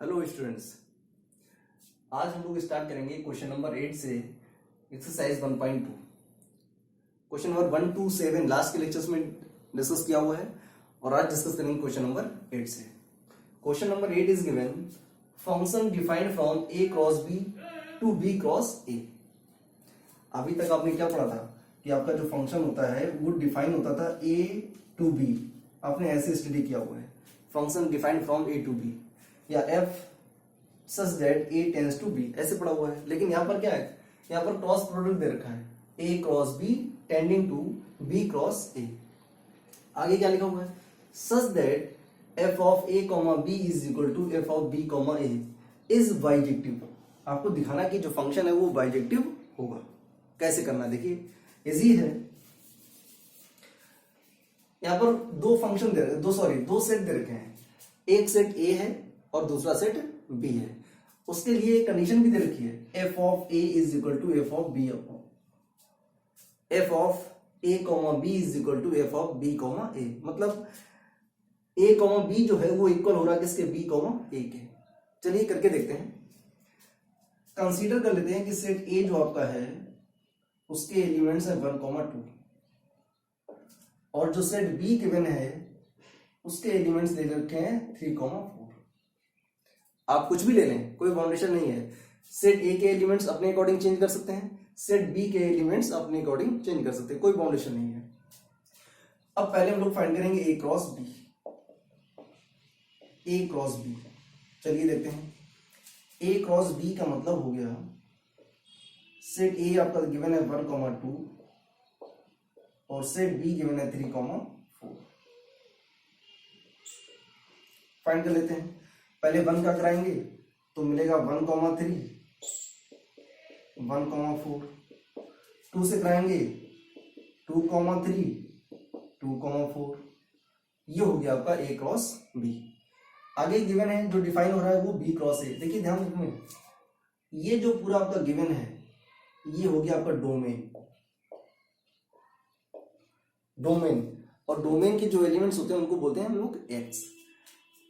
Hello students, आज हम लोग स्टार्ट करेंगे क्वेश्चन नंबर 8 से exercise 1.2। Question number 1 to 7 last के लेक्चर्स में डिस्कस किया हुआ है और आज डिस्कस करेंगे क्वेश्चन नंबर 8 से। Question number 8 is given function defined from a cross b to b cross a। अभी तक आपने क्या पढ़ा था कि आपका जो फंक्शन होता है वो डिफाइन होता था a टू b। आपने ऐसे स्टडी किया हुआ है, function defined from a to b या f such that a tends to b, ऐसे पढ़ा हुआ है। लेकिन यहाँ पर क्या है, यहाँ पर क्रॉस प्रोडक्ट दे रखा है a cross b tending to b cross a। आगे क्या लिखा हुआ है, such that f of a comma b is equal to f of b comma a is bijective. आपको दिखाना कि जो फंक्शन है वो बाइजेक्टिव होगा। कैसे करना है देखिए, इजी है। यहाँ पर दो सेट दे रखे हैं, एक सेट a है और दूसरा सेट b है। उसके लिए एक कंडीशन भी दे रखी है, f of a is equal to f of b upon f of a comma b is equal to f of b comma a। मतलब a कॉमा b जो है वो इक्वल हो रहा है किसके, b कॉमा a के। चलिए करके देखते हैं। कंसीडर कर लेते हैं कि सेट a जो आपका है उसके एलिमेंट्स है 1 कॉमा 2 और जो सेट b गिवन है उसके एलिमेंट्स दे रखे हैं 3 कॉमा 4। आप कुछ भी ले लें, कोई बाउंडेशन नहीं है। सेट ए के एलिमेंट्स अपने अकॉर्डिंग चेंज कर सकते हैं, सेट बी के एलिमेंट्स अपने अकॉर्डिंग चेंज कर सकते हैं, कोई बाउंडेशन नहीं है। अब पहले हम लोग फाइंड करेंगे ए क्रॉस बी। ए क्रॉस बी, चलिए देखते हैं। ए क्रॉस बी का मतलब हो गया, सेट ए आपका गिवन है 1 कॉमा 2 और सेट बी गिवन है 3 कॉमा 4। फाइंड कर लेते हैं। पहले 1 का कराएंगे तो मिलेगा 1 कॉमा 3 1 कॉमा 4। 2 से कराएंगे 2 कॉमा 3 2 कॉमा 4। ये हो गया आपका ए क्रॉस बी। आगे गिवन है जो डिफाइन हो रहा है वो बी क्रॉस ए। देखिए ध्यान रखना, ये जो पूरा आपका गिवन है ये हो गया आपका डोमेन और डोमेन के जो एलिमेंट्स होते हैं उनको बोलते हैं हम लोग एक्स।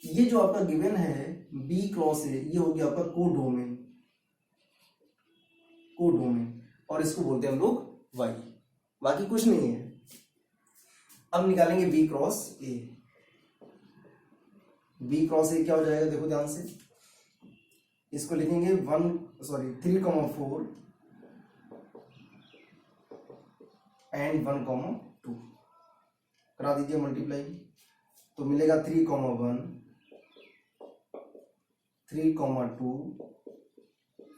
ये जो आपका गिवन है b क्रॉस ए, ये हो गया आपका कोडोमेन और इसको बोलते हैं हम लोग y। बाकी कुछ नहीं है। अब निकालेंगे b क्रॉस ए। b क्रॉस ए क्या हो जाएगा, देखो ध्यान से। इसको लिखेंगे 3 कॉमा 4 एंड 1 कॉमा 2। करा दीजिए मल्टीप्लाई, तो मिलेगा 3 comma 1 3 comma 2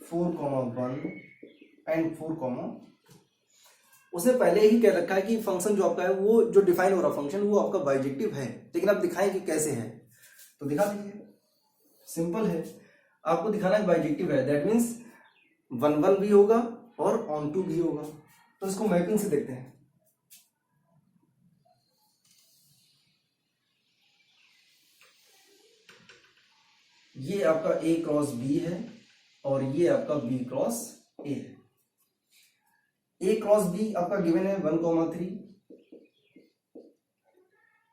4 comma 1 and 4 comma. उसे पहले ही कह रखा है कि फंक्शन जो आपका है वो जो डिफाइन हो रहा फंक्शन वो आपका बाइजेक्टिव है। लेकिन आप दिखाएं कि कैसे है, तो दिखा दीजिए। सिंपल है, आपको दिखाना है बाइजेक्टिव है। दैट मीन्स 1 1 भी होगा और ऑन टू भी होगा। तो इसको मैपिंग से देखते हैं। ये आपका a क्रॉस b है और ये आपका b क्रॉस a है। a क्रॉस b आपका गिवन है 1 comma 3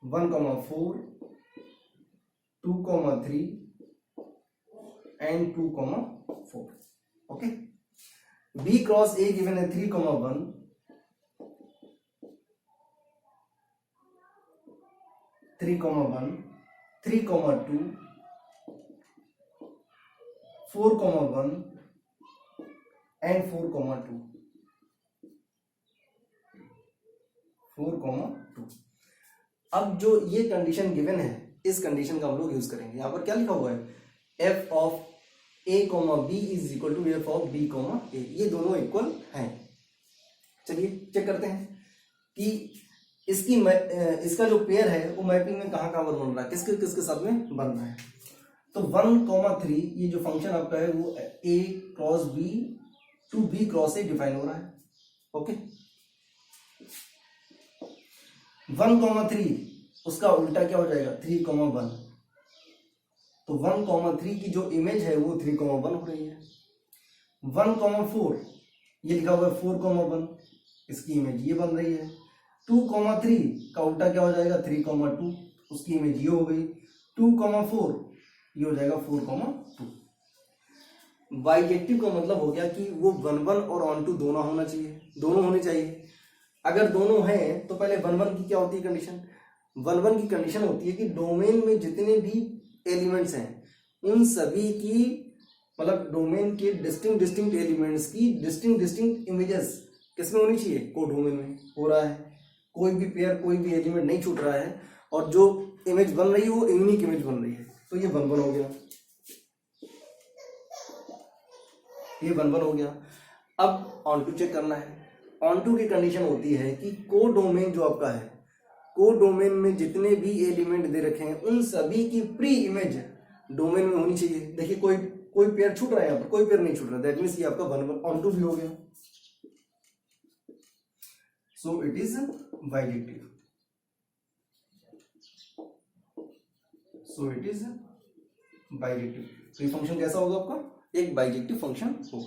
1 comma 4 2 comma 3 and 2 comma 4। Okay, b cross a given है 3 comma 1 3 comma 1 3 comma 2 4 comma 1 and 4 comma 2 4 comma 2। अब जो ये कंडीशन गिवन है इस कंडीशन का हम लोग यूज करेंगे। यहां पर क्या लिखा हुआ है, f of a comma b is equal to f of b comma a। ये दोनों इक्वल हैं। चलिए चेक करते हैं कि इसका जो पेयर है वो मैपिंग में कहां कहां बन रहा है, किसके किसके साथ में बन रहा है। तो 1 कॉमा 3 ये जो फंक्शन आपका है वो a cross b to b cross a define हो रहा है। ओके, 1 कॉमा 3 उसका उल्टा क्या हो जाएगा 3 कॉमा 1। तो 1 कॉमा 3 की जो इमेज है वो 3 कॉमा 1 हो रही है। 1 कॉमा 4 ये लिखा हुआ है 4 कॉमा 1, इसकी इमेज ये बन रही है। 2 कॉमा 3 का उल्टा क्या हो जाएगा 3 कॉमा 2, उसकी इमेज ये हो गई। 2 कॉमा 4 ये हो जाएगा 4,2। बाइजेक्टिव का मतलब हो गया कि वो 1 1 और ऑन टू दोनों होना चाहिए, दोनों होने चाहिए। अगर दोनों हैं तो पहले 1 1 की क्या होती है कंडीशन, 1 1 की कंडीशन होती है कि डोमेन में जितने भी एलिमेंट्स हैं उन सभी की मतलब डोमेन के डिस्टिंक्ट एलिमेंट्स की डिस्टिंक्ट इमेजेस किसमें होनी चाहिए, कोडोमेन में हो रहा है। कोई भी पेयर कोई भी एलिमेंट नहीं छूट रहा है और जो इमेज बन रही है वो यूनिक इमेज बन रही है, तो ये 1 1 हो गया, ये 1 1 हो गया। अब ऑन टू चेक करना है। ऑन टू की कंडीशन होती है कि कोडोमेन जो आपका है, कोडोमेन में जितने भी एलिमेंट दे रखे हैं उन सभी की प्री इमेज डोमेन में होनी चाहिए। देखिए कोई पेयर छूट रहा है, यहाँ पर कोई पेयर नहीं छूट रहा, दैट मीन्स ये आपका 1 1 ऑन टू भी हो गया। सो it is bijective, so it is bijective. तो ये फंक्शन कैसा होगा आपका, एक बाइजेक्टिव फंक्शन होगा।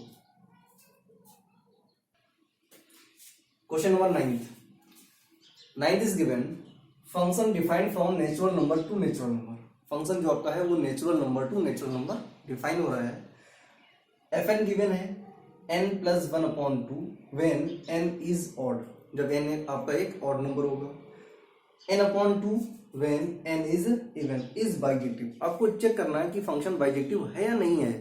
Question number 9th is given function defined from natural number two natural number. Function जो आपका है वो natural number two natural number define हो रहा है। एफ एन गिवन है n+1/2 when n is odd, जब n आपका एक ऑड नंबर होगा। n/2 when n is even is bijective. आपको चेक करना है कि फंक्शन बाइजेक्टिव है या नहीं है,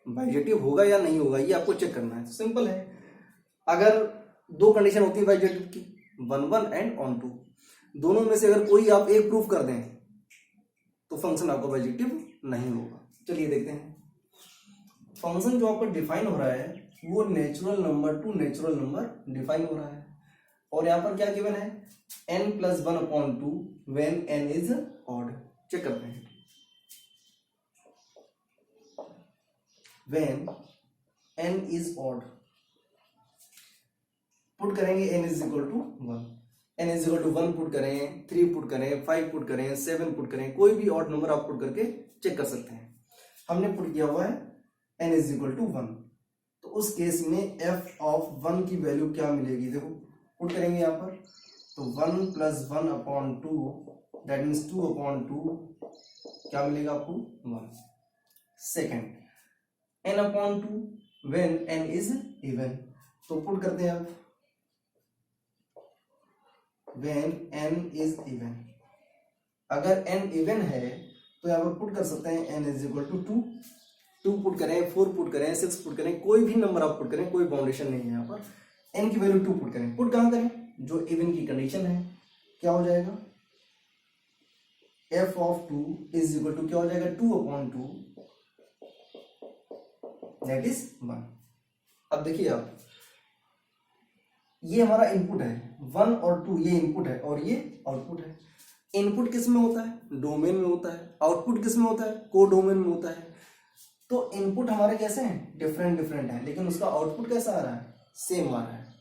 बाइजेक्टिव होगा या नहीं होगा, ये आपको चेक करना है। सिंपल है, अगर दो कंडीशन होती है बाइजेक्टिव की, 1 1 एंड ऑन टू, दोनों में से अगर कोई आप एक प्रूफ कर दें तो फंक्शन आपका बाइजेक्टिव नहीं होगा। चलिए देखते हैं। फंक्शन जो आपका डिफाइन हो रहा है वो natural number two natural number define हो रहा है, और यहां पर क्या गिवन है, n+1/2 when n is odd. Check करते हैं, when n is odd put करेंगे n is equal to 1, n is equal to 1 put करें, 3 पुट करें, 5 पुट करें, 7 पुट करें, कोई भी ऑड नंबर आप पुट करके चेक कर सकते हैं। हमने पुट किया हुआ है n इज इक्वल टू 1, तो उस केस में f ऑफ 1 की वैल्यू क्या मिलेगी, देखो पुट करेंगे यहाँ पर, तो 1+1/2 दैट मीन्स 2/2 क्या मिलेगा आपको 1। Second n/2 when n is even, तो पुट करते हैं आप व्हेन n इज इवन। अगर n इवन है तो यहाँ पर पुट कर सकते हैं n is equal to 2 put करें, 4 पुट करें, 6 पुट करें, कोई भी नंबर आप पुट करें, कोई बाउंडेशन नहीं है यहाँ पर। n की वैल्यू 2 पुट करें, पुट कहां करें, जो इवन की कंडीशन है, क्या हो जाएगा, f of 2 is equal to क्या हो जाएगा 2/2 दैट इज 1। अब देखिए आप, ये हमारा इनपुट है 1 और 2, ये इनपुट है और ये आउटपुट है। इनपुट किस में होता है, डोमेन में होता है, आउटपुट किस में होता है, कोडोमेन में होता है। तो इनपुट हमारे कैसे हैं, डिफरेंट है, लेकिन उसका आउटपुट कैसा आ रहा है, सेम आ रहा है।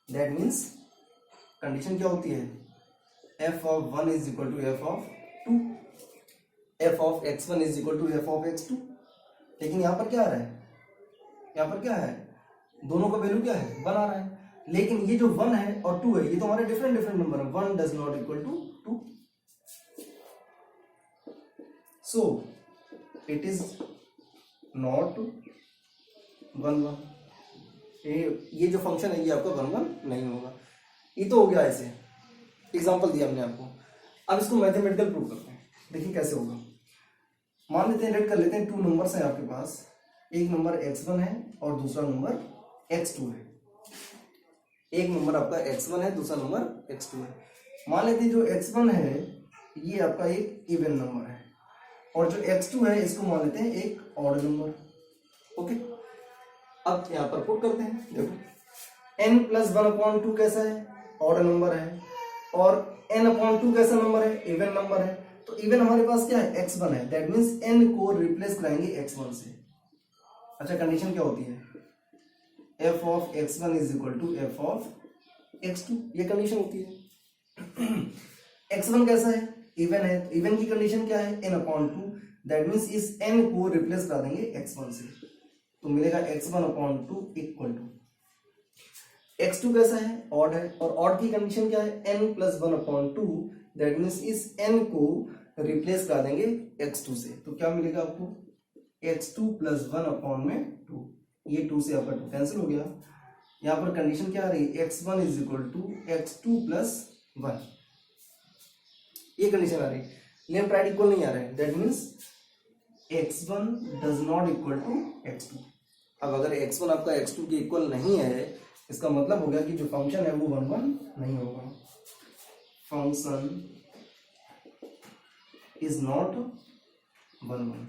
दैट मीन्स कंडीशन क्या होती है, f of 1 is equal to f of 2, f of x1 is equal to f of x2। लेकिन यहां पर क्या आ रहा है, यहां पर क्या है, दोनों का वैल्यू क्या है 1 आ रहा है, लेकिन ये जो 1 है और 2 है ये तो हमारे डिफरेंट नंबर है, 1 does not equal to 2, so it is not 1 1। ये जो फंक्शन है ये आपका 1 1 नहीं होगा। ये तो हो गया, ऐसे एग्जांपल दिया हमने आपको। अब इसको मैथमेटिकल प्रूव करते हैं, देखिए कैसे होगा। मान लेते हैं, रेड कर लेते हैं, 2 नंबर्स हैं आपके पास, एक नंबर x1 है और दूसरा नंबर x2 है। एक नंबर आपका x1 है, दूसरा नंबर x2 है। मान लेते हैं जो x1 है ये आपका एक इवन नंबर है और जो x2 है इसको मान लेते हैं एक ऑड नंबर। ओके, अब यहां पर पुट करते हैं, देखो n+1/2 कैसा है, ऑड नंबर है, और n/2 कैसा नंबर है, इवन नंबर है। तो इवन हमारे पास क्या है, x1 है, दैट मीन्स n को रिप्लेस कराएंगे x1 से। अच्छा, कंडीशन क्या होती है, f of x1 is equal to f of x2, ये कंडीशन होती है। x1 कैसा है, इवन है, तो इवन की कंडीशन क्या है, n/2, दैट मीन्स इस n को रिप्लेस करा देंगे x1 से, तो मिलेगा x1/2 इक्वल टू x2 कैसा है, ऑड है, और ऑड की कंडीशन क्या है, n+1/2, दैट मीन्स इस n को रिप्लेस करा देंगे x2 से, तो क्या मिलेगा आपको x2 प्लस 1 अपॉन में 2, ये 2 से आपका 2 कैंसिल हो गया। यहाँ पर कंडीशन क्या आ रही है, x1 is equal to x2 plus 1, ये कंडीशन आ रही है। लेफ्ट राइट इक्वल नहीं आ रहा है, that means x1 does not equal to x2। अब अगर x1 आपका x2 के इक्वल नहीं है, इसका मतलब हो गया कि जो फंक्शन है वो 1 1 नहीं होगा। Function is not 1 1।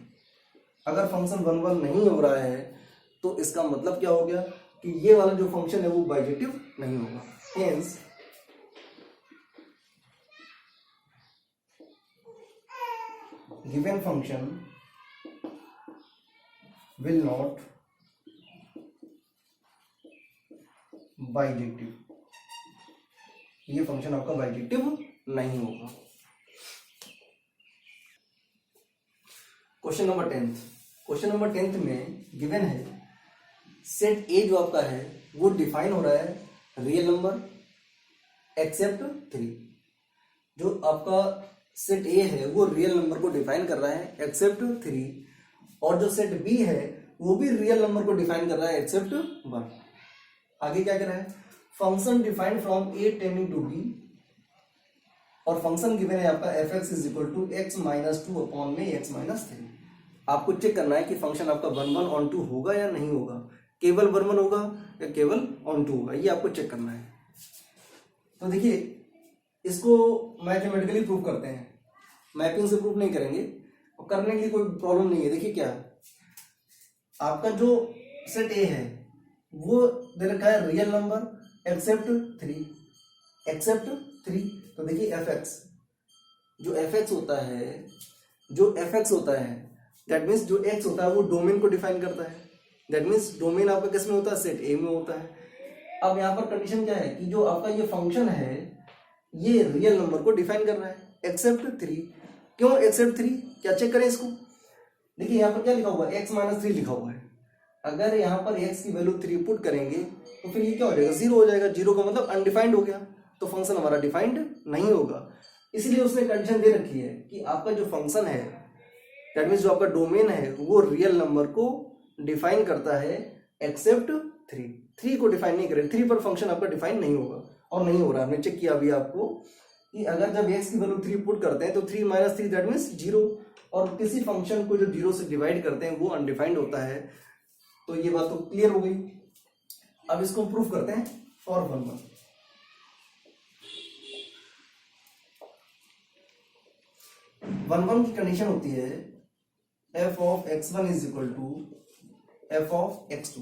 अगर फंक्शन 1 1 नहीं हो रहा है तो इसका मतलब क्या हो गया कि ये वाला जो फंक्शन है वो बाइजेक्टिव नहीं होगा। Hence given function will not bijective, ये फंक्शन आपका बाइजेक्टिव नहीं होगा। क्वेश्चन नंबर 10, क्वेश्चन नंबर 10 में गिवन है सेट ए जो आपका है वो डिफाइन हो रहा है रियल नंबर एक्सेप्ट 3। जो आपका सेट ए है वो रियल नंबर को डिफाइन कर रहा है एक्सेप्ट 3, और जो सेट बी है वो भी रियल नंबर को डिफाइन कर रहा है एक्सेप्ट 1। आगे क्या कर रहा है, function defined from A tending to B, और फंक्शन गिवन है आपका f x is equal to x minus 2 upon में एक्स माइनस 3। आपको चेक करना है कि फंक्शन आपका 1 1 ऑन 2 होगा या नहीं होगा, केवल 1 1 होगा या केवल ऑन 2 होगा, ये आपको चेक करना है। तो देखिए इसको मैथमेटिकली प्रूव करते हैं, मैपिंग से प्रूव नहीं करेंगे, और करने की कोई प्रॉब्लम नहीं है। देखिए क्या आपका जो सेट ए है वो दे रखा है रियल नंबर एक्सेप्ट 3, एक्सेप्ट 3। तो देखिए एफ एक्स, जो एफ एक्स होता है, जो एफ एक्स होता है दैट मीन्स जो एक्स होता है वो डोमेन को डिफाइन करता है। दैट मीन्स डोमेन आपका किस में होता है, सेट ए में होता है। अब यहाँ पर कंडीशन क्या है कि जो आपका ये फंक्शन है ये रियल नंबर को डिफाइन कर रहा है एक्सेप्ट 3। क्यों एक्सेप्ट 3, क्या चेक करें इसको। देखिए यहाँ पर क्या लिखा हुआ है, एक्स माइनस 3 लिखा हुआ है। अगर यहाँ पर x की वैल्यू 3 पुट करेंगे तो फिर ये क्या हो जाएगा, 0 हो जाएगा। 0 का मतलब अनडिफाइंड हो गया, तो फंक्शन हमारा डिफाइंड नहीं होगा। इसलिए उसने कंडीशन दे रखी है कि आपका जो फंक्शन है दैट मीन्स जो आपका डोमेन है वो रियल नंबर को डिफाइन करता है एक्सेप्ट 3। 3 को डिफाइन नहीं करें, 3 पर फंक्शन आपका डिफाइन नहीं होगा, और नहीं हो रहा। हमने चेक किया अभी आपको कि अगर जब x की वैल्यू 3 पुट करते हैं तो 3 माइनस 3 दैट मीन्स 0, और किसी फंक्शन को जब 0 से डिवाइड करते हैं वो अनडिफाइंड होता है। तो ये बात तो क्लियर हो गई। अब इसको प्रूफ करते हैं फॉर 1 1। 1 1 की कंडीशन होती है f of x1 is equal to f of x2,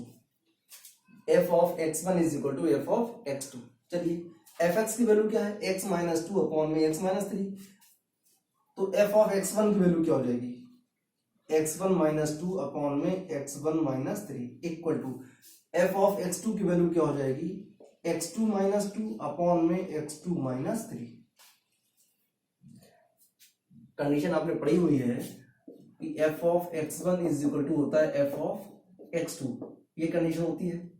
f of x1 is equal to f of x2। चलिए fx की वैल्यू क्या है, x माइनस 2 अपॉन में x माइनस 3। तो f ऑफ x1 की वैल्यू क्या हो जाएगी, x1 माइनस 2 अपॉन में x1 minus 3 equal to f of x2 की वैल्यू क्या हो जाएगी, x2 माइनस 2 अपॉन में x2 माइनस 3। कंडीशन आपने पढ़ी हुई है कि f of x1 is equal to होता है f ऑफ x2, ये कंडीशन होती है।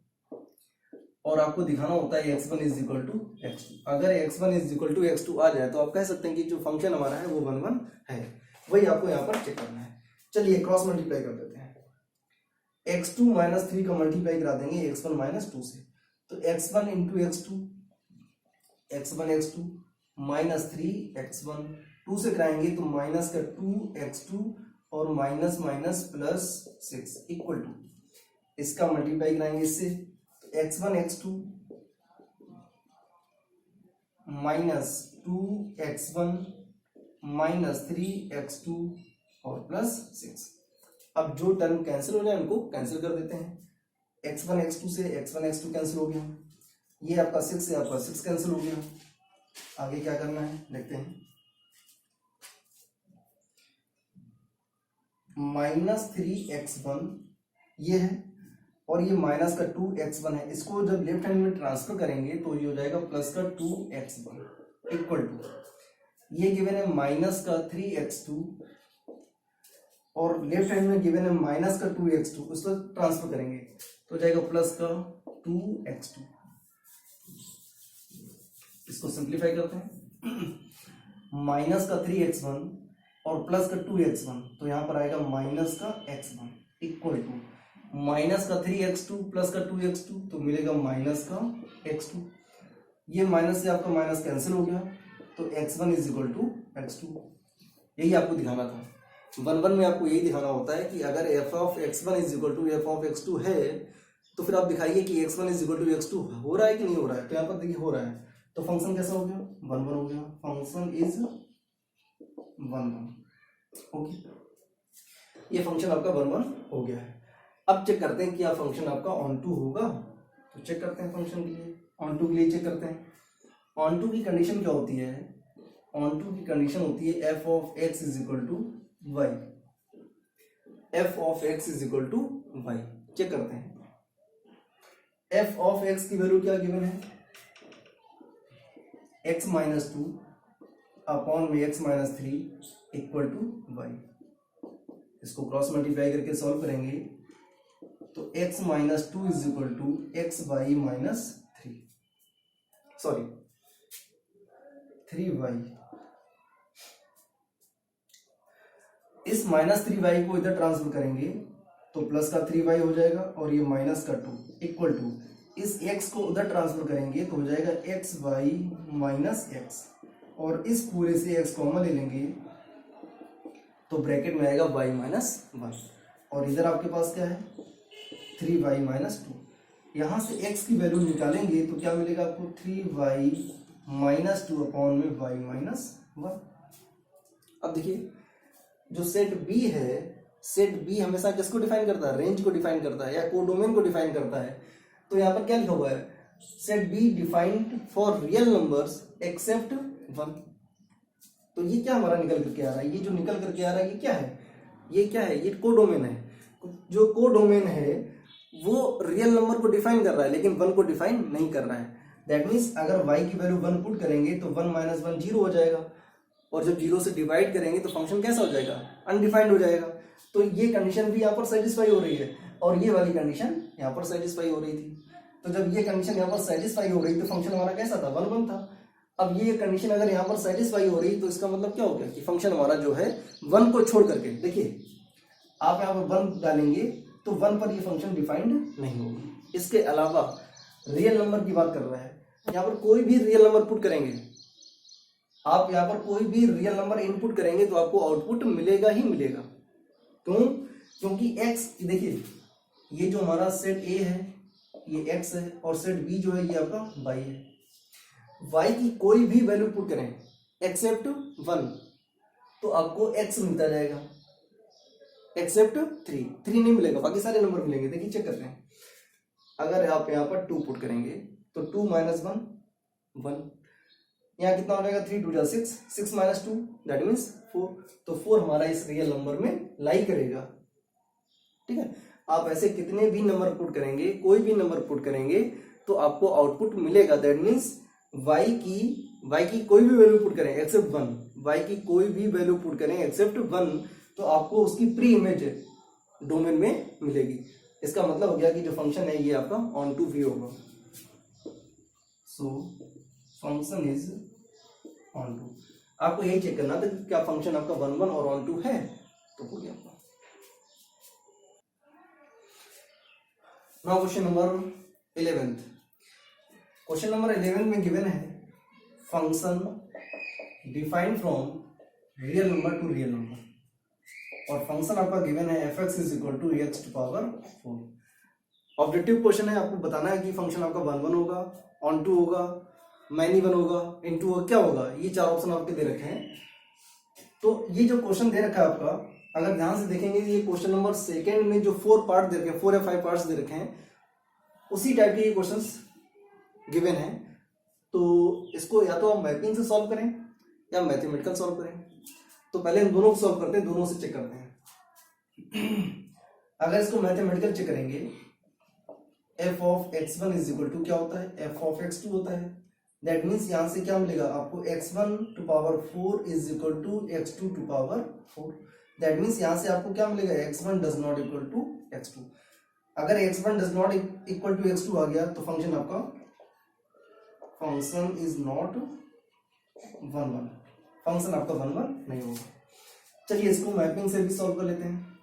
और आपको दिखाना होता है x1 is equal to x2। अगर x1 is equal to x2 आ जाए तो आप कह सकते हैं कि जो फंक्शन हमारा है वो 1 1 है। वही आपको यहाँ पर चेक करना है। चलिए क्रॉस मल्टीप्लाई कर देते हैं। x2 माइनस 3 का मल्टीप्लाई करा देंगे x1 माइनस 2 से, तो x1 into x2 minus 3x1, 2 से कराएंगे तो माइनस का 2x2 और minus minus plus 6 equal to, इसका मल्टीप्लाई कराएंगे इससे तो x1 x2 minus 2x1 minus 3x2 और प्लस 6। अब जो टर्म कैंसिल हो जाए उनको कैंसिल कर देते हैं। x1 x2 से x1 x2 कैंसिल हो गया, ये आपका 6 से आपका 6 कैंसिल हो गया। आगे क्या करना है देखते हैं। माइनस 3x1 ये है और ये माइनस का 2x1 है, इसको जब लेफ्ट हैंड में ट्रांसफर करेंगे तो ये हो जाएगा प्लस का 2x1 इक्वल टू, ये गिवन है माइनस का 3x2 और लेफ्ट हैंड में गिवन है माइनस का 2x2, उसको ट्रांसफर करेंगे तो जाएगा प्लस का 2x2। इसको सिंप्लीफाई करते हैं। माइनस का 3x1 और प्लस का 2x1, तो यहाँ पर आएगा माइनस का x1 इक्वल टू माइनस का 3x2 प्लस का 2x2, तो मिलेगा माइनस का x2। ये माइनस से आपका माइनस कैंसिल हो गया, तो x1 is equal to x2। यही आपको दिखाना था। 1 में आपको यही दिखाना होता है कि अगर f of x1 is equal to f of x2 है, तो फिर आप दिखाइए कि x1 is equal to x2 हो रहा है कि नहीं हो रहा है। तो यहाँ पर देखिए हो रहा है, तो फंक्शन कैसा हो गया, 1 1 हो गया, फंक्शन इज 1 1। ओके, ये फंक्शन आपका 1 1 हो गया है। अब चेक करते हैं क्या फंक्शन आपका ऑन टू होगा। तो चेक करते हैं फंक्शन के लिए, ऑन टू के लिए चेक करते हैं। ऑन टू की कंडीशन क्या होती है, ऑन टू की कंडीशन होती है f of x is equal to y, f of x is equal to y। Check करते हैं f ऑफ x की वैल्यू क्या गिवन है, x माइनस 2 अपॉन में x minus 3 equal to y। इसको क्रॉस मल्टीप्लाई करके सॉल्व करेंगे तो x minus 2 is equal to x y minus 3, sorry 3y। इस माइनस 3y को इधर ट्रांसफर करेंगे तो प्लस का 3y हो जाएगा, और ये माइनस का 2 इक्वल टू इस x को उधर ट्रांसफर करेंगे तो हो जाएगा एक्स वाई माइनस एक्स, और इस पूरे से x कॉमन ले लेंगे तो ब्रैकेट में आएगा y माइनस 1, और इधर आपके पास क्या है 3y माइनस 2। यहां से x की वैल्यू निकालेंगे तो क्या मिलेगा आपको 3y माइनस 2 अपॉन में y माइनस 1। अब देखिए जो सेट B है, सेट B हमेशा किसको डिफाइन करता है, रेंज को डिफाइन करता है या कोडोमेन को डिफाइन करता है। तो यहाँ पर क्या लिखा हुआ है, set B defined for real numbers accept 1। तो ये क्या हमारा निकल करके आ रहा है, ये जो निकल करके आ रहा है ये क्या है, ये क्या है, ये कोडोमेन है। जो कोडोमेन है वो रियल नंबर को डिफाइन कर रहा है लेकिन 1 को डिफाइन नहीं कर रहा है। दैट मीन्स अगर y की वैल्यू 1 पुट करेंगे तो 1 माइनस 1 0 हो जाएगा, और जब 0 से डिवाइड करेंगे तो फंक्शन कैसा हो जाएगा, अनडिफाइंड हो जाएगा। तो ये कंडीशन भी यहाँ पर सेटिस्फाई हो रही है, और ये वाली कंडीशन यहाँ पर सेटिस्फाई हो रही थी। तो जब ये कंडीशन यहाँ पर सेटिस्फाई हो रही तो फंक्शन हमारा कैसा था, 1 1 था। अब ये कंडीशन अगर यहाँ पर सेटिस्फाई हो रही तो इसका मतलब क्या हो गया कि फंक्शन हमारा जो है 1 को छोड़ करके, देखिए आप यहाँ पर 1 डालेंगे तो 1 पर ये फंक्शन डिफाइंड नहीं होगी। इसके अलावा रियल नंबर की बात कर रहा है, यहाँ पर कोई भी रियल नंबर पुट करेंगे, आप यहाँ पर कोई भी रियल नंबर इनपुट करेंगे तो आपको आउटपुट मिलेगा ही मिलेगा। क्यों, क्योंकि x, देखिए ये जो हमारा सेट A है ये x है, और सेट B जो है ये आपका y है। y की कोई भी वैल्यू पुट करें एक्सेप्ट 1 तो आपको x मिलता जाएगा, एक्सेप्ट 3 नहीं मिलेगा, बाकी सारे नंबर मिलेंगे। देखिए चेक करते हैं, अगर आप यहाँ पर 2 पुट करेंगे तो 2 माइनस 1 1, यहाँ कितना हो जाएगा 3 2 6 6 माइनस 2 दैट मीन्स 4। तो 4 हमारा इस रियल नंबर में लाई करेगा। ठीक है, आप ऐसे कितने भी नंबर पुट करेंगे, कोई भी नंबर पुट करेंगे तो आपको आउटपुट मिलेगा। दैट मीन्स y की कोई भी वैल्यू पुट करें एक्सेप्ट 1, y की कोई भी वैल्यू पुट करें एक्सेप्ट 1 तो आपको उसकी प्री इमेज डोमेन में मिलेगी। इसका मतलब हो गया कि जो फंक्शन है ये आपका ऑन टू भी होगा। So function is onto. आपको यही चेक करना था कि क्या फंक्शन आपका 1 1 और ऑन टू है, तो हो गया आपका। Now question number 11। Question number 11 में गिवन है function defined from real number to real number, और फंक्शन आपका गिवन है f(x) is equal to x to power 4। Objective question है, आपको बताना है कि फंक्शन आपका 1 1 होगा, ऑन टू होगा, मैनी 1 होगा, इनटू होगा, क्या होगा। ये 4 ऑप्शन आपके दे रखे हैं। तो ये जो क्वेश्चन दे रखा है आपका, अगर ध्यान से देखेंगे ये क्वेश्चन नंबर 2 में जो 4 पार्ट दे रखे हैं, 4 या 5 पार्ट्स दे रखे हैं, उसी टाइप के ये क्वेश्चंस गिवन है। तो इसको या तो हम मैपिंग से सॉल्व करें या मैथमेटिकल सॉल्व करें। तो पहले इन दोनों को सॉल्व करते हैं, दोनों से चेक करते हैं। अगर इसको मैथमेटिकल चेक करेंगे, f of x1 is equal to क्या होता है, f ऑफ x2 होता है। दैट मीन्स यहां से क्या मिलेगा आपको, x1 to power 4 is equal to x2 to power 4। That means यहां से आपको क्या मिलेगा, x1 does not equal to x2। अगर x1 does not equal to x2 आ गया तो फंक्शन आपका, फंक्शन इज नॉट 1 1, फंक्शन आपका 1 1 नहीं होगा। चलिए इसको मैपिंग से भी सॉल्व कर लेते हैं,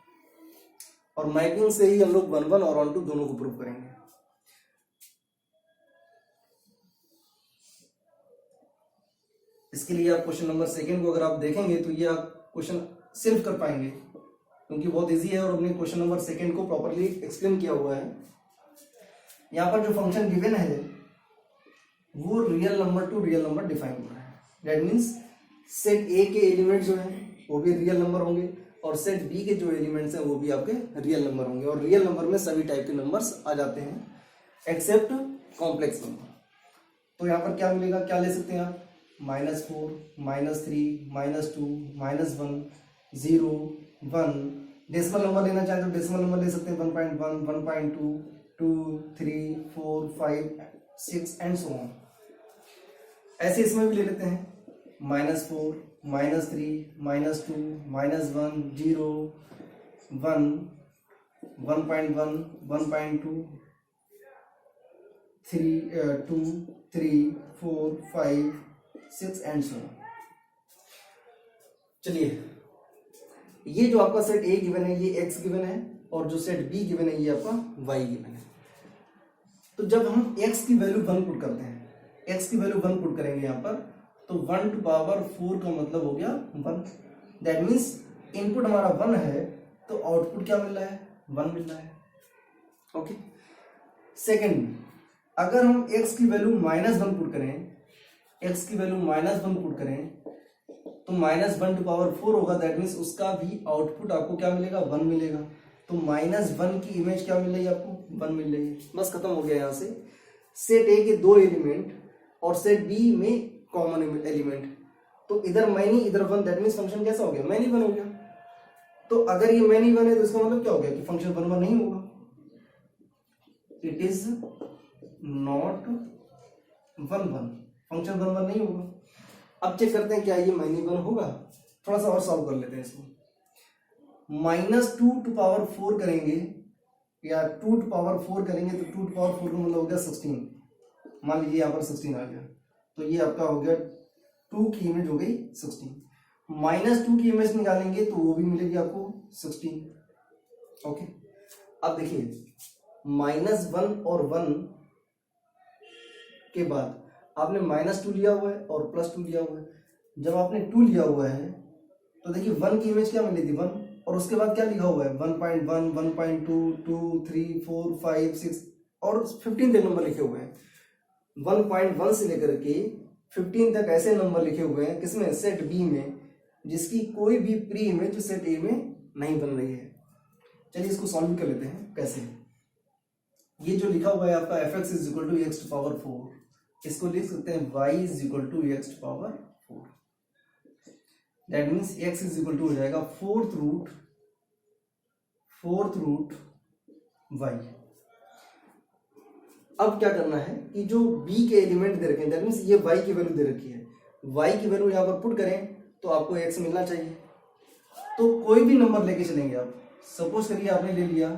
और मैपिंग से ही हम लोग 1 1 और 1 2 दोनों को प्रूव करेंगे। इसके लिए आप क्वेश्चन नंबर 2 को अगर आप देखेंगे तो ये आप क्वेश्चन सिर्फ कर पाएंगे, क्योंकि बहुत इजी है और हमने क्वेश्चन नंबर 2 को प्रॉपर्ली एक्सप्लेन किया हुआ है। यहाँ पर जो फंक्शन गिवन है वो real number to real number define हो रहा है। दैट मीन्स सेट ए के एलिमेंट जो है वो भी रियल नंबर होंगे, और सेट बी के जो एलिमेंट्स हैं वो भी आपके रियल नंबर होंगे, और रियल नंबर में सभी टाइप के नंबर्स आ जाते हैं एक्सेप्ट कॉम्प्लेक्स नंबर। तो यहाँ पर क्या मिलेगा, क्या ले सकते हैं आप, -4, -3, -2, -1, 0, 1। डेसिमल नंबर लेना चाहें तो डेसिमल नंबर ले सकते हैं 1.1, 1.2, 2, 3, 4, 5, 6 एंड सो ऑन। ऐसे इसमें भी ले लेते हैं -4, -3, -2, -1, 0, 1, 1.1, 1.2, 2, 3, 4, 5, 6 एंड सो ऑन। चलिए ये जो आपका सेट ए गिवन है ये एक्स गिवन है, और जो सेट बी गिवन है ये आपका वाई गिवन है। तो जब हम एक्स की वैल्यू 1 पुट करते हैं, एक्स की वैल्यू 1 पुट करेंगे यहाँ पर, तो 1 टू पावर 4 का मतलब हो गया 1। दैट मीन्स इनपुट हमारा 1 है तो आउटपुट क्या मिल रहा है, 1 मिल रहा है। ओके। सेकेंड, अगर हम x की वैल्यू -1 पुट करें, x की वैल्यू -1 पुट करें तो -1 टू पावर 4 होगा। दैट मीन्स उसका भी आउटपुट आपको क्या मिलेगा, 1 मिलेगा। तो -1 की इमेज क्या मिल रही है आपको, 1 मिल रही है। बस खत्म हो गया यहाँ से। सेट ए के 2 एलिमेंट और सेट बी में कॉमन एलिमेंट, तो इधर मैनी इधर 1, दैट मीन्स फंक्शन कैसा हो गया, मैनी 1 हो गया। तो अगर ये मैनी 1 है तो इसका मतलब क्या हो गया कि फंक्शन 1 1 नहीं होगा, इट इज नॉट 1 1, फंक्शन 1 1 नहीं होगा। अब चेक करते हैं क्या ये मैनी 1 होगा। थोड़ा सा और सॉल्व कर लेते हैं इसको। -2 टू पावर 4 करेंगे या 2 टू पावर 4 करेंगे तो 2 टू पावर 4 का मतलब हो गया 16। मान लीजिए यहाँ पर 16 आ गया, तो ये आपका हो गया 2 की इमेज हो गई 16। -2 की इमेज निकालेंगे तो वो भी मिलेगी आपको 16। ओके। अब देखिए -1 और 1 के बाद आपने -2 लिया हुआ है और +2 लिया हुआ है। जब आपने 2 लिया हुआ है तो देखिए 1 की इमेज क्या मिली थी, 1, और उसके बाद क्या लिखा हुआ है 1.1, 1.2, 2, 3, 4, 5, 6 और 15 तक नंबर लिखे हुए हैं। 1.1 से लेकर के 15 तक ऐसे नंबर लिखे हुए हैं किसमें, सेट बी में, जिसकी कोई भी प्री इमेज सेट ए में नहीं बन रही है। चलिए इसको सॉल्व कर लेते हैं। कैसे, ये जो लिखा हुआ है आपका fx is equal to x to power 4, इसको लिख सकते हैं y is equal to x to power 4। That means x is equal to हो जाएगा 4th रूट y। अब क्या करना है कि जो b के एलिमेंट दे रखे हैं, दैट मीन्स ये y की वैल्यू दे रखी है, y की वैल्यू यहाँ पर पुट करें तो आपको x मिलना चाहिए। तो कोई भी नंबर लेके चलेंगे आप। सपोज करिए आपने ले लिया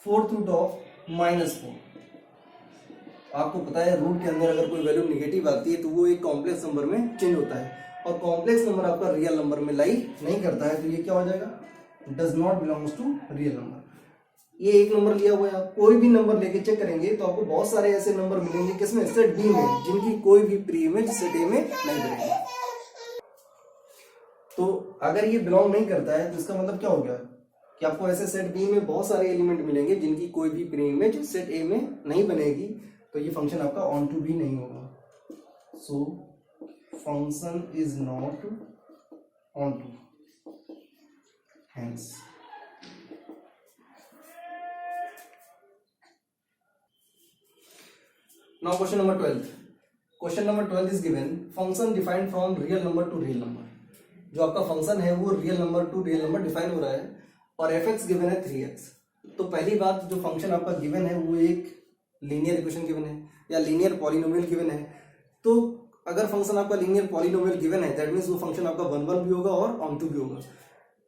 4th रूट ऑफ -4। आपको पता है रूट के अंदर अगर कोई वैल्यू निगेटिव आती है तो वो एक कॉम्प्लेक्स नंबर में चेंज होता है, और कॉम्प्लेक्स नंबर आपका रियल नंबर में लाई नहीं करता है, तो ये क्या हो जाएगा, does not belongs to real number. ये एक नंबर लिया हुआ है, आप कोई भी नंबर लेके चेक करेंगे तो आपको बहुत सारे ऐसे नंबर मिलेंगे किसमें, सेट बी में, जिनकी कोई भी प्री इमेज सेट ए में नहीं बनेगी। तो अगर ये बिलोंग नहीं करता है तो इसका मतलब क्या हो गया कि आपको ऐसे सेट बी में बहुत सारे एलिमेंट मिलेंगे जिनकी कोई भी प्री इमेज सेट ए में नहीं बनेगी, तो ये फंक्शन आपका ऑन टू भी नहीं होगा। So function is not onto, hence now question number 12। Question number 12 is given function defined from real number to real number. जो आपका फंक्शन है वो real number to real number define हो रहा है, और fx गिवन है 3x। तो पहली बात, जो फंक्शन आपका गिवन है वो एक लीनियर इक्वेशन गिवन है या लीनियर पॉलिनोमियल गिवन है। तो अगर फंक्शन आपका लीनियर पॉलिनोमियल गिवन है दैट मीन्स वो फंक्शन आपका 1 1 भी होगा और ऑन टू भी होगा।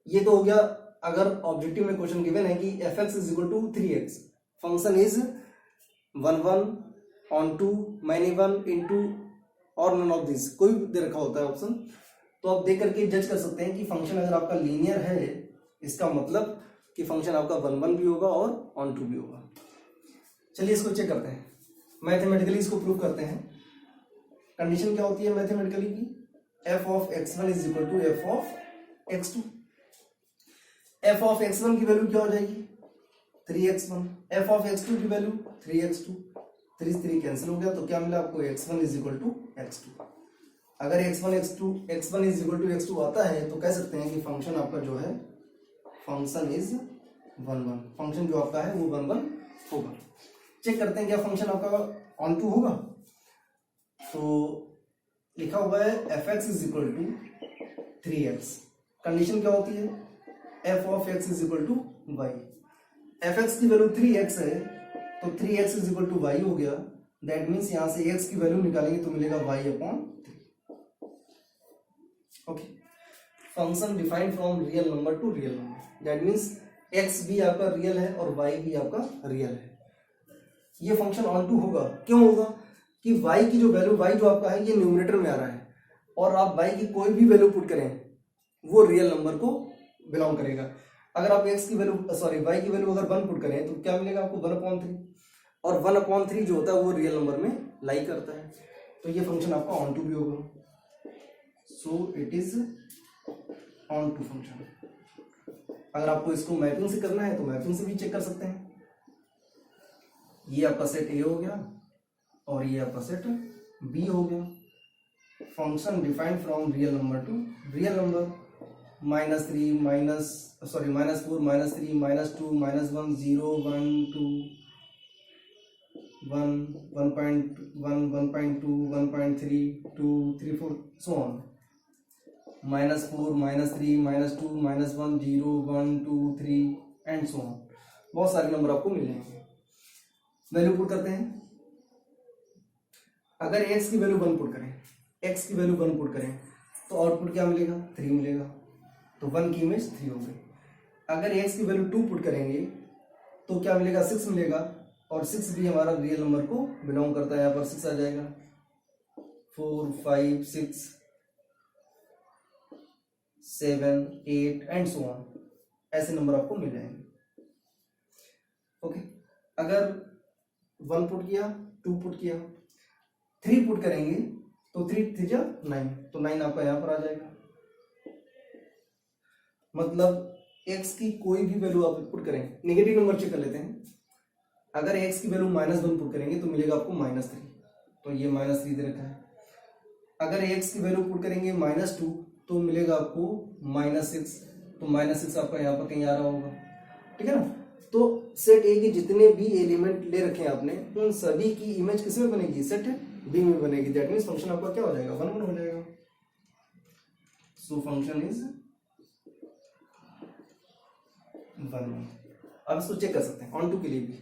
ये तो हो गया अगर ऑब्जेक्टिव में क्वेश्चन गिवन है कि fx is equal to 3x, function is 1 1 onto, many 1 into और नन ऑफ दिस, कोई भी दे रखा होता है ऑप्शन, तो आप देख करके जज कर सकते हैं कि फंक्शन अगर आपका लीनियर है, इसका मतलब कि फंक्शन आपका 1 1 भी होगा और ऑन टू भी होगा। चलिए इसको चेक करते हैं, मैथमेटिकली इसको प्रूव करते हैं। कंडीशन क्या होती है मैथमेटिकली की, f of x1 is equal to f of x2। f of x1 की वैल्यू क्या हो जाएगी 3x1, f ऑफ x2 की वैल्यू 3x2, 3 3 कैंसिल हो गया, तो क्या मिला आपको x1 is equal to x2। अगर x1 is equal to x2 आता है तो कह सकते हैं कि फंक्शन आपका जो है फंक्शन इज 1 1, फंक्शन जो आपका है वो 1 1 होगा। चेक करते हैं क्या फंक्शन आपका ऑन टू होगा। तो लिखा हुआ है fx is equal to 3x, condition क्या होती है f of x is equal to y। fx की वैल्यू 3x है तो 3x is equal to y हो गया, दैट मीन्स यहां से x की वैल्यू निकालेंगे तो मिलेगा y upon 3। Okay, function defined from real number to real number, that means x भी आपका रियल है और y भी आपका रियल है। ये फंक्शन ऑन टू होगा, क्यों होगा कि y की जो वैल्यू, y जो आपका है ये न्यूमरेटर में आ रहा है और आप y की कोई भी वैल्यू पुट करें वो रियल नंबर को बिलोंग करेगा। अगर आप x की वैल्यू y की वैल्यू अगर 1 पुट करें तो क्या मिलेगा आपको 1/3, और 1/3 जो होता है वो रियल नंबर में लाई करता है, तो ये फंक्शन आपका ऑन टू भी होगा। So it is onto function. अगर आपको इसको मैपिंग से करना है तो मैपिंग से भी चेक कर सकते हैं। ये आपका सेट ए हो गया और ये आपका सेट बी हो गया। Function defined from real number to real number, -3 -4 -3 -2 -1 0 1 2 1 1.1 1.2 1.3 2 3 4 so on, -4 -3 -2 -1 0 1 2 3 and so on. बहुत सारे नंबर आपको मिल जाएंगे। वैल्यू पुट करते हैं। अगर x की वैल्यू 1 पुट करें, x की वैल्यू 1 पुट करें तो आउटपुट क्या मिलेगा 3 मिलेगा, तो 1 की इमेज 3 हो गई। अगर x की वैल्यू 2 पुट करेंगे तो क्या मिलेगा 6 मिलेगा, और 6 भी हमारा रियल नंबर को बिलोंग करता है, यहाँ पर 6 आ जाएगा। 4 5 6 7 8 एंड सो ऑन, ऐसे नंबर आपको मिल जाएंगे। ओके, अगर 1 पुट किया, 2 पुट किया, 3 पुट करेंगे तो 3 3 जा 9, तो 9 आपका यहां पर आ जाएगा। मतलब x की कोई भी वैल्यू आप पुट करें, नेगेटिव नंबर चेक कर लेते हैं। अगर x की वैल्यू -1 पुट करेंगे तो मिलेगा आपको -3, तो ये -3 दे रखा है। अगर x की वैल्यू पुट करेंगे -2 तो मिलेगा आपको -6, तो -6 आपका यहाँ पर कहीं आ रहा होगा, ठीक है ना। तो सेट ए के जितने भी एलिमेंट ले रखे हैं आपने, उन सभी की इमेज किस में बनेगी, सेट बी में बनेगी। दैट मीन्स फंक्शन आपका क्या हो जाएगा 1 1 हो जाएगा। सो फंक्शन इज 1 1। अब इसको चेक कर सकते हैं ऑन टू के लिए भी।